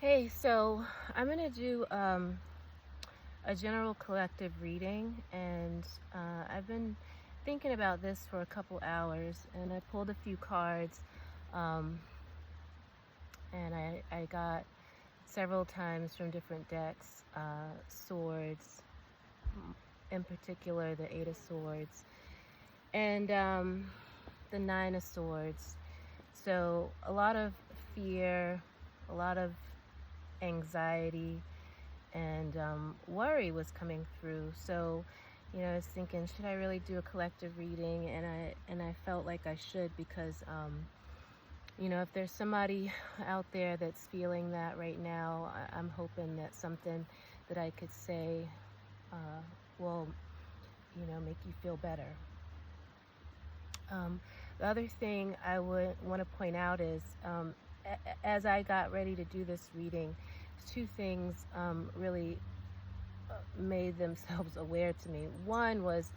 Hey, so I'm gonna do a general collective reading, and I've been thinking about this for a couple hours, and I pulled a few cards, um, and I got several times from different decks, swords, in particular the Eight of Swords, and the Nine of Swords. So a lot of fear, a lot of anxiety, and worry was coming through. So, I was thinking, should I really do a collective reading? And I felt like I should, because if there's somebody out there that's feeling that right now, I'm hoping that something that I could say will make you feel better. The other thing I would want to point out is, as I got ready to do this reading, two things really made themselves aware to me. One was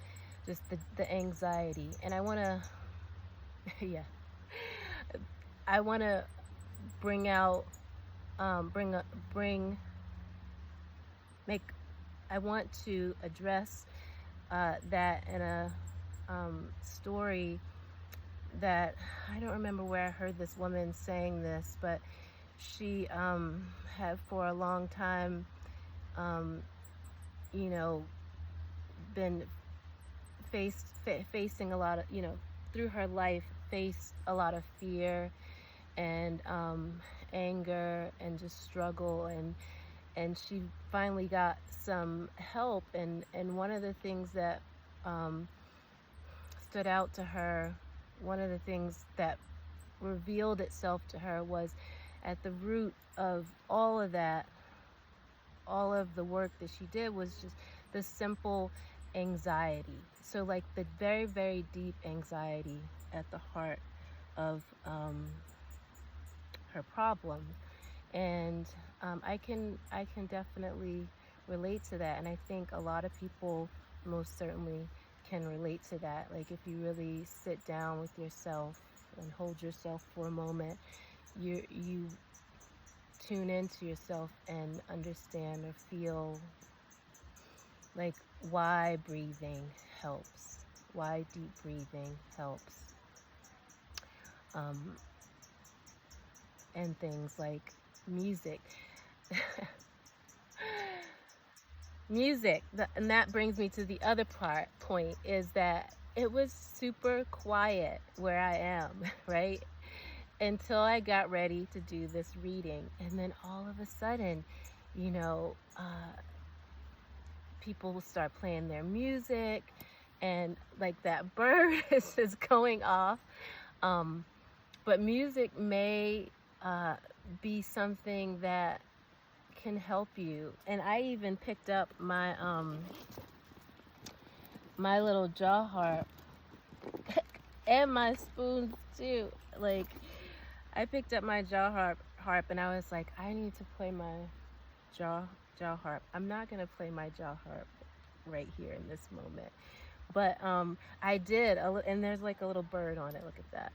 just the anxiety, and I want to, yeah, I want to bring out, make. I want to address that in a story that I don't remember where I heard this woman saying this, but she had for a long time, been facing a lot of, through her life, faced a lot of fear and anger and just struggle, and she finally got some help, and one of the things that stood out to her, one of the things that revealed itself to her, was at the root of all of that, all of the work that she did, was just the simple anxiety. So like the very, very deep anxiety at the heart of her problem. And I can definitely relate to that, and I think a lot of people most certainly can relate to that. Like if you really sit down with yourself and hold yourself for a moment, you tune into yourself and understand or feel like why breathing helps, why deep breathing helps, and things like music. And that brings me to the other point, is that it was super quiet where I am, right? Until I got ready to do this reading. And then all of a sudden, people will start playing their music, and like that bird is just going off. But music may be something that can help you. And I even picked up my my little jaw harp and my spoons too. Like I picked up my jaw harp and I was like, I need to play my jaw harp. I'm not gonna play my jaw harp right here in this moment, but I did, and there's like a little bird on it. Look at that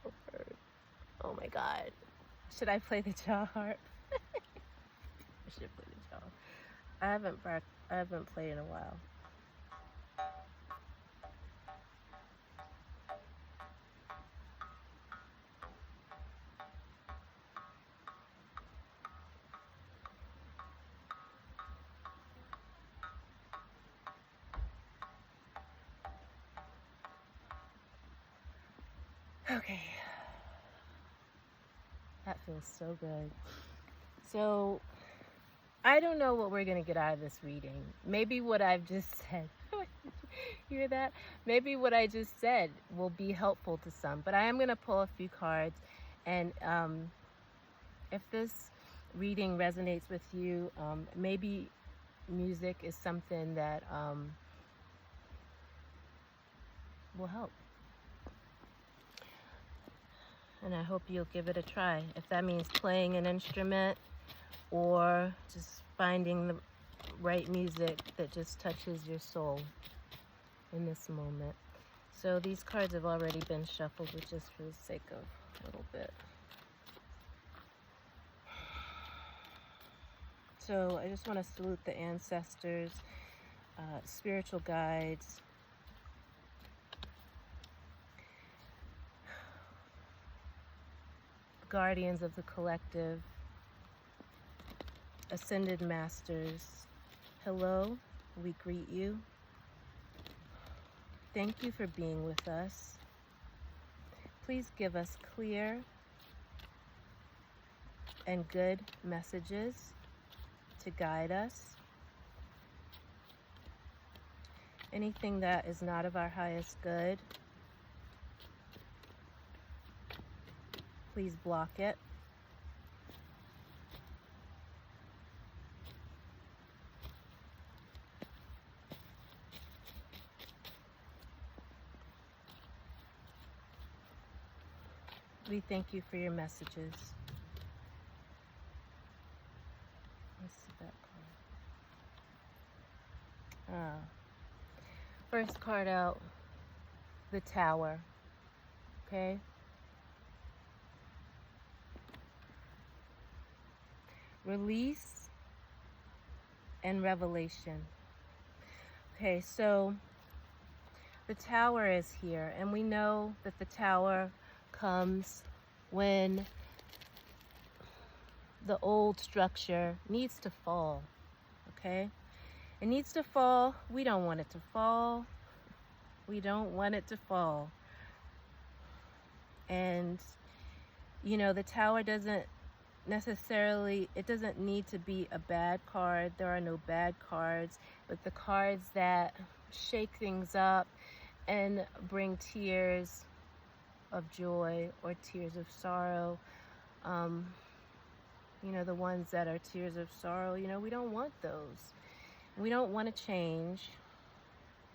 little bird. Oh my god, should I play the jaw harp? I should play the jaw. I haven't played in a while. Okay, that feels so good. So I don't know what we're gonna get out of this reading. Maybe what I've just said, you hear that? Maybe what I just said will be helpful to some, but I am gonna pull a few cards, and if this reading resonates with you, maybe music is something that will help. And I hope you'll give it a try. If that means playing an instrument or just finding the right music that just touches your soul in this moment. So these cards have already been shuffled, but just for the sake of a little bit. So I just want to salute the ancestors, spiritual guides, guardians of the collective, ascended masters. Hello, we greet you. Thank you for being with us. Please give us clear and good messages to guide us. Anything that is not of our highest good, please block it. We thank you for your messages. Let's see that card. First card out, the Tower. Okay? Release and revelation. Okay, so the Tower is here, and we know that the Tower comes when the old structure needs to fall. Okay? It needs to fall. We don't want it to fall. We don't want it to fall. And, you know, the Tower doesn't necessarily, it doesn't need to be a bad card. There are no bad cards, but the cards that shake things up and bring tears of joy or tears of sorrow, you know, the ones that are tears of sorrow, you know, we don't want those. We don't want to change.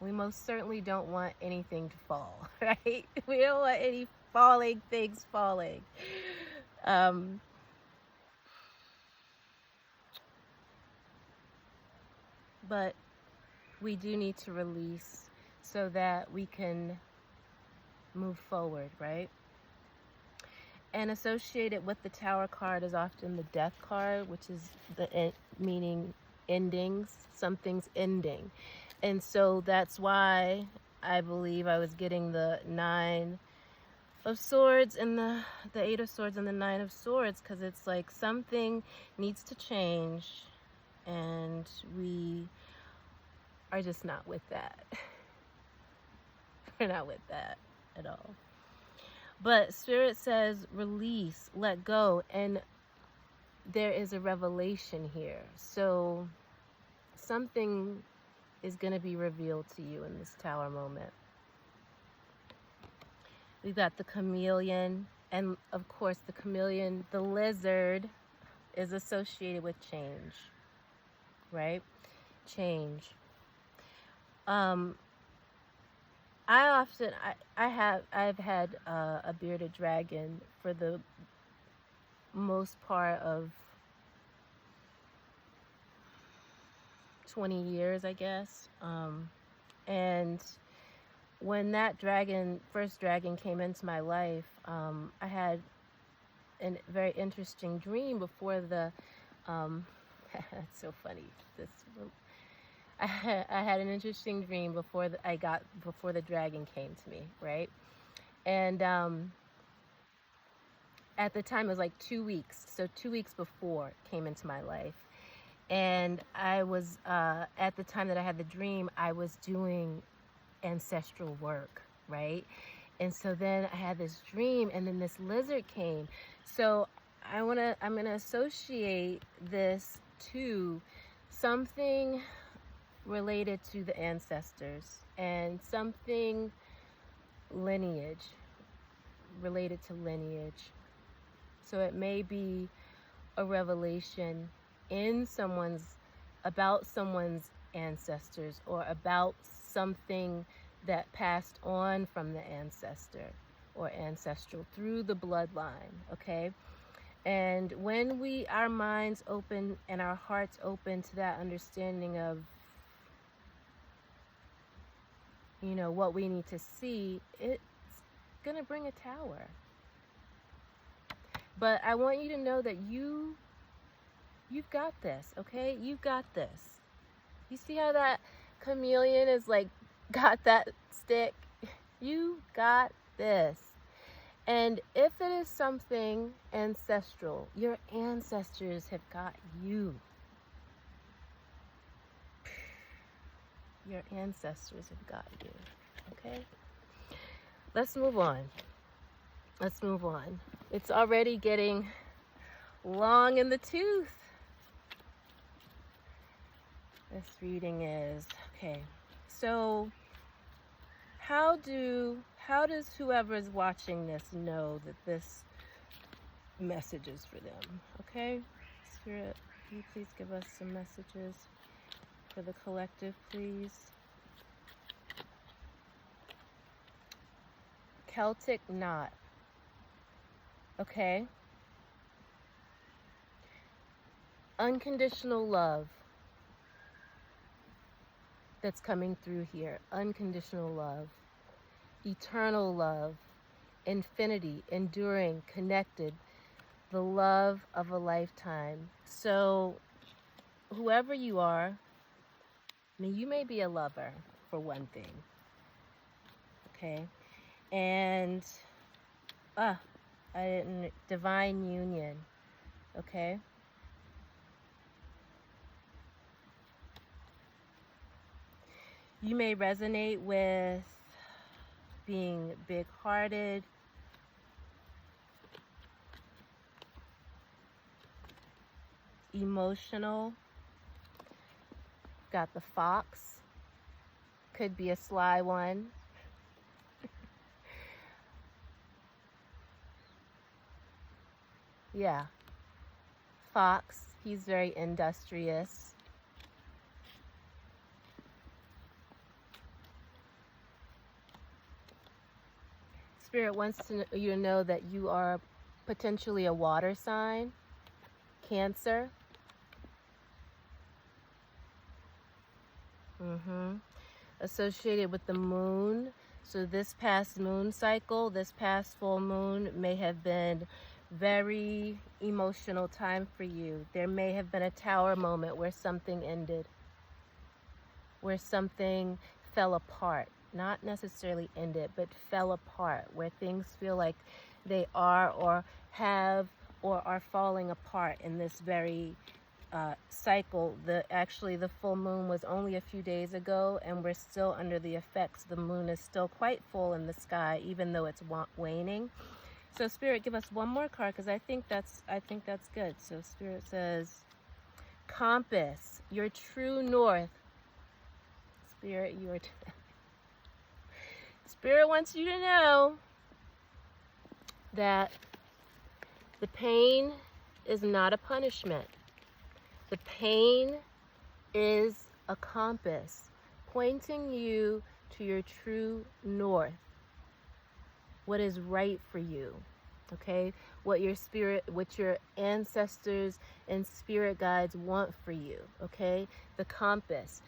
We most certainly don't want anything to fall, right? We don't want any falling things falling. But we do need to release so that we can move forward, right? And associated with the Tower card is often the Death card, which is the meaning endings. Something's ending. And so that's why I believe I was getting the Nine of Swords and the Eight of Swords and the Nine of Swords, because it's like something needs to change, and we are just not with that. We're not with that at all. But Spirit says release, let go, and there is a revelation here. So something is going to be revealed to you in this Tower moment. We've got the chameleon, and of course the chameleon, the lizard, is associated with change, right? Change. I've had a bearded dragon for the most part of 20 years, I guess. And when that first dragon came into my life, I had a very interesting dream before the, it's so funny, I had an interesting dream before the dragon came to me, right? And at the time it was like 2 weeks, so 2 weeks before it came into my life. And I was, at the time that I had the dream, I was doing ancestral work, right? And so then I had this dream, and then this lizard came. So I'm gonna associate this to something related to the ancestors and something related to lineage. So it may be a revelation about someone's ancestors, or about something that passed on from the ancestor or ancestral through the bloodline, okay? And when our minds open and our hearts open to that understanding of, you know, what we need to see, it's gonna bring a tower. But I want you to know that you You've got this, okay? You've got this. You see how that chameleon is like, got that stick? You got this. And if it is something ancestral, your ancestors have got you. Your ancestors have got you, okay? Let's move on. Let's move on. It's already getting long in the tooth. This reading is, okay, so how does whoever is watching this know that this message is for them? Okay, Spirit, can you please give us some messages for the collective, please? Celtic knot. Okay. Unconditional love that's coming through here. Unconditional love. Eternal love. Infinity. Enduring. Connected. The love of a lifetime. So, whoever you are, I mean, you may be a lover, for one thing. Okay? And, divine union. Okay? You may resonate with being big-hearted, emotional. Got the fox. Could be a sly one. Yeah. Fox. He's very industrious. Spirit wants you to know that you are potentially a water sign. Cancer. Associated with the moon. So this past moon cycle, this past full moon may have been very emotional time for you. There may have been a tower moment where something ended, where something fell apart. Not necessarily ended, but fell apart, where things feel like they are or have or are falling apart in this very cycle. Actually, the full moon was only a few days ago, and we're still under the effects. The moon is still quite full in the sky, even though it's waning. So, Spirit, give us one more card, because I think that's good. So, Spirit says, compass, your true north. Spirit, Spirit wants you to know that the pain is not a punishment. The pain is a compass pointing you to your true north. What is right for you, okay? What your ancestors and spirit guides want for you, okay? The compass.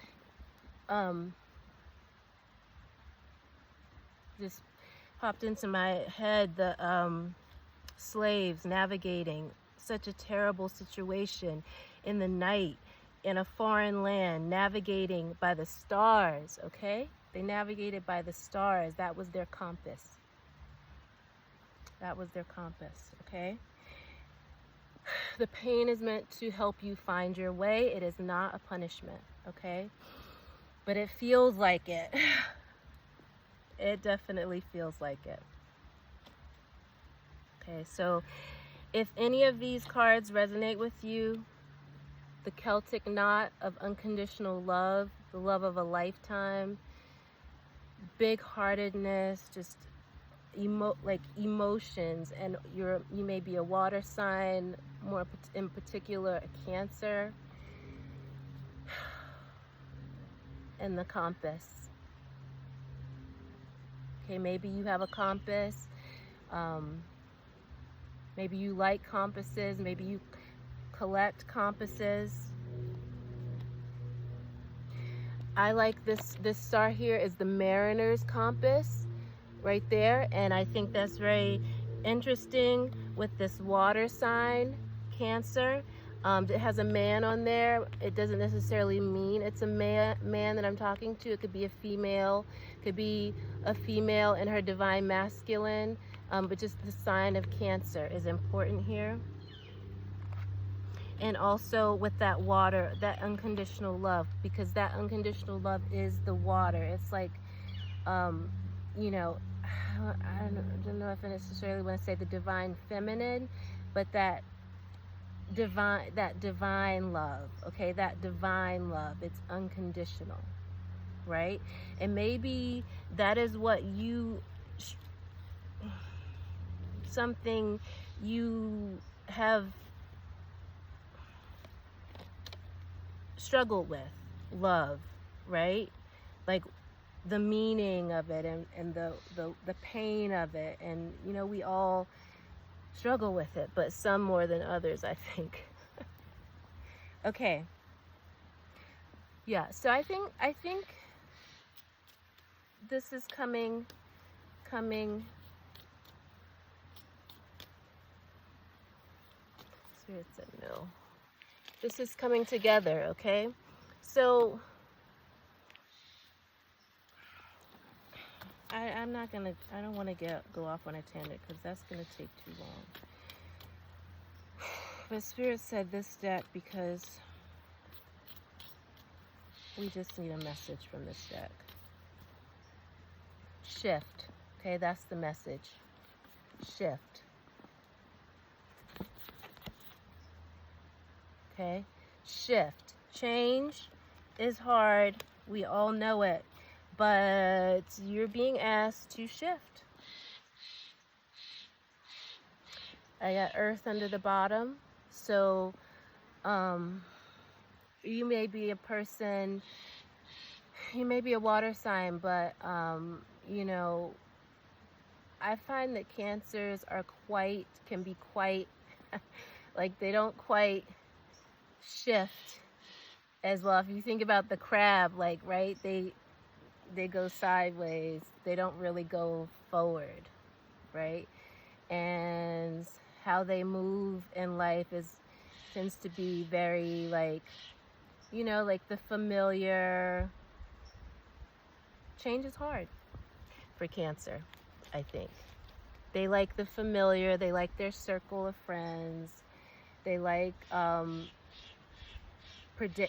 Just popped into my head the slaves navigating such a terrible situation in the night in a foreign land, navigating by the stars, okay? They navigated by the stars. That was their compass. That was their compass, okay? The pain is meant to help you find your way. It is not a punishment, okay? But it feels like it. It definitely feels like it. Okay, so if any of these cards resonate with you, the Celtic knot of unconditional love, the love of a lifetime, big-heartedness, just emotions, and you may be a water sign, more in particular a Cancer, and the compass. Okay, maybe you have a compass. Maybe you like compasses. Maybe you collect compasses. I like this star here is the Mariner's compass right there, and I think that's very interesting with this water sign, Cancer. It has a man on there. It doesn't necessarily mean it's a man that I'm talking to. It could be a female. It could be a female in her divine masculine. But just the sign of Cancer is important here. And also with that water, that unconditional love, because that unconditional love is the water. It's like, you know, I don't know if I necessarily want to say the divine feminine, but that divine love, okay? That divine love, it's unconditional, right? And maybe that is what something you have struggled with, love, right? Like the meaning of it, and the pain of it, and you know, we all struggle with it, but some more than others, I think. Okay. Yeah, so I think this is coming Spirit said no. This is coming together, okay? So I don't want to go off on a tangent, because that's gonna take too long. But Spirit said this deck because we just need a message from this deck. Shift. Okay, that's the message. Shift. Okay? Shift. Change is hard. We all know it. But you're being asked to shift. I got Earth under the bottom. So, you may be a person, you may be a water sign, but, you know, I find that Cancers can be quite, like they don't quite shift as well. If you think about the crab, like, right, they go sideways. They don't really go forward, right? And how they move in life tends to be very, like, you know, like the familiar. Change is hard for Cancer, I think. They like the familiar. They like their circle of friends. They like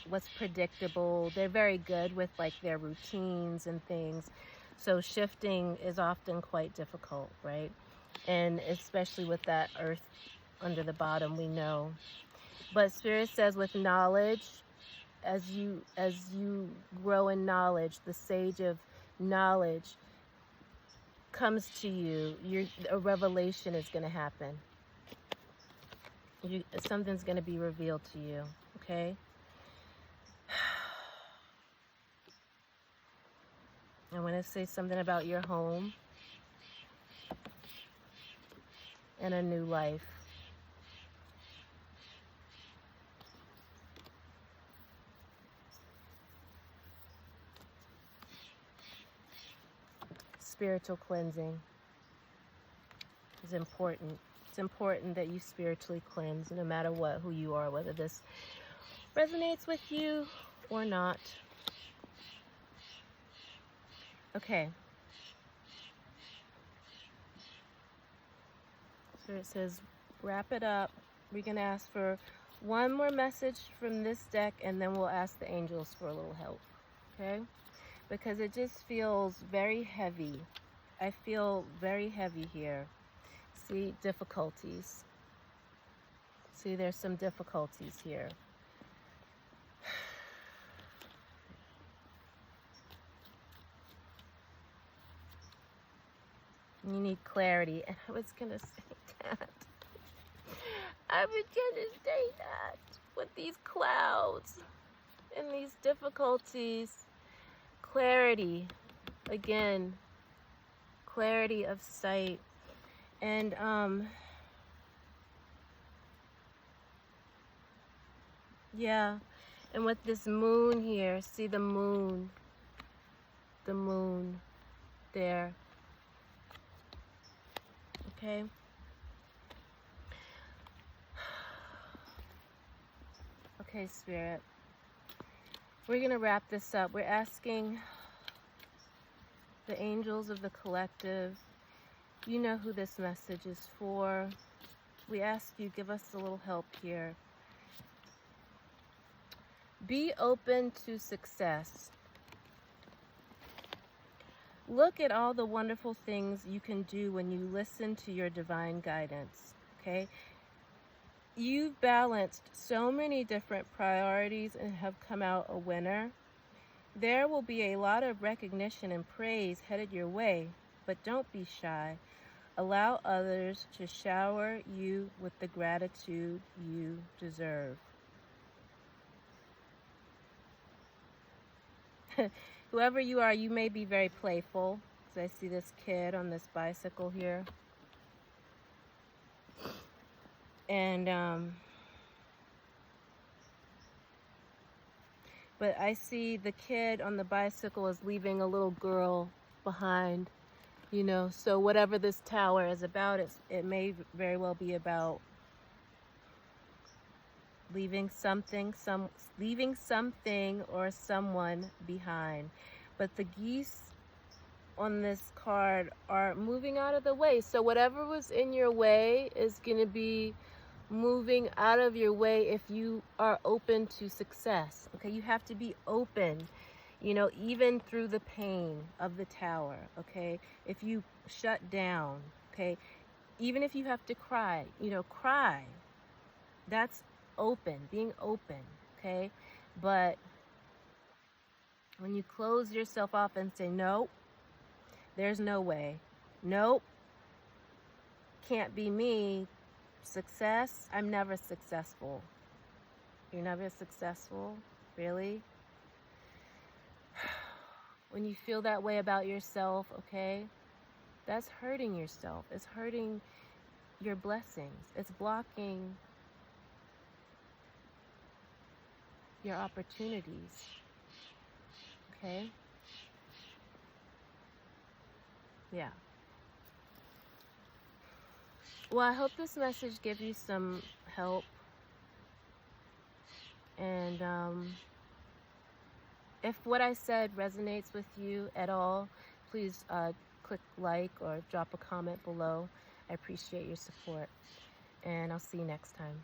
what's predictable. They're very good with like their routines and things. So shifting is often quite difficult, right? And especially with that Earth under the bottom, we know. But Spirit says with knowledge, as you grow in knowledge, the sage of knowledge comes to you. A revelation is going to happen. Something's going to be revealed to you, okay? I want to say something about your home and a new life. Spiritual cleansing is important. It's important that you spiritually cleanse, no matter who you are, whether this resonates with you or not. Okay. So it says, wrap it up. We're going to ask for one more message from this deck, and then we'll ask the angels for a little help. Okay? Because it just feels very heavy. I feel very heavy here. See, difficulties. See, there's some difficulties here. You need clarity. And I was going to say that. I was going to say that. With these clouds and these difficulties. Clarity. Again. Clarity of sight. And, yeah. And with this moon here. See the moon. The moon. There. Okay. Okay, Spirit. We're going to wrap this up. We're asking the angels of the collective, you know who this message is for. We ask you, give us a little help here. Be open to success. Look at all the wonderful things you can do when you listen to your divine guidance, okay? You've balanced so many different priorities and have come out a winner. There will be a lot of recognition and praise headed your way, but don't be shy. Allow others to shower you with the gratitude you deserve. Whoever you are, you may be very playful. As I see this kid on this bicycle here. And, but I see the kid on the bicycle is leaving a little girl behind, you know. So whatever this tower is about, it may very well be about leaving something or someone behind. But the geese on this card are moving out of the way. So whatever was in your way is going to be moving out of your way if you are open to success. Okay, you have to be open, you know, even through the pain of the tower. Okay, if you shut down, okay, even if you have to cry, you know, cry. That's open, being open. Okay, but when you close yourself off and say no, there's no way, nope, can't be me. Success, I'm never successful. You're never successful? Really? When you feel that way about yourself, okay, that's hurting yourself. It's hurting your blessings. It's blocking your opportunities. Okay? Yeah. Well, I hope this message gives you some help. And if what I said resonates with you at all, please click like or drop a comment below. I appreciate your support. And I'll see you next time.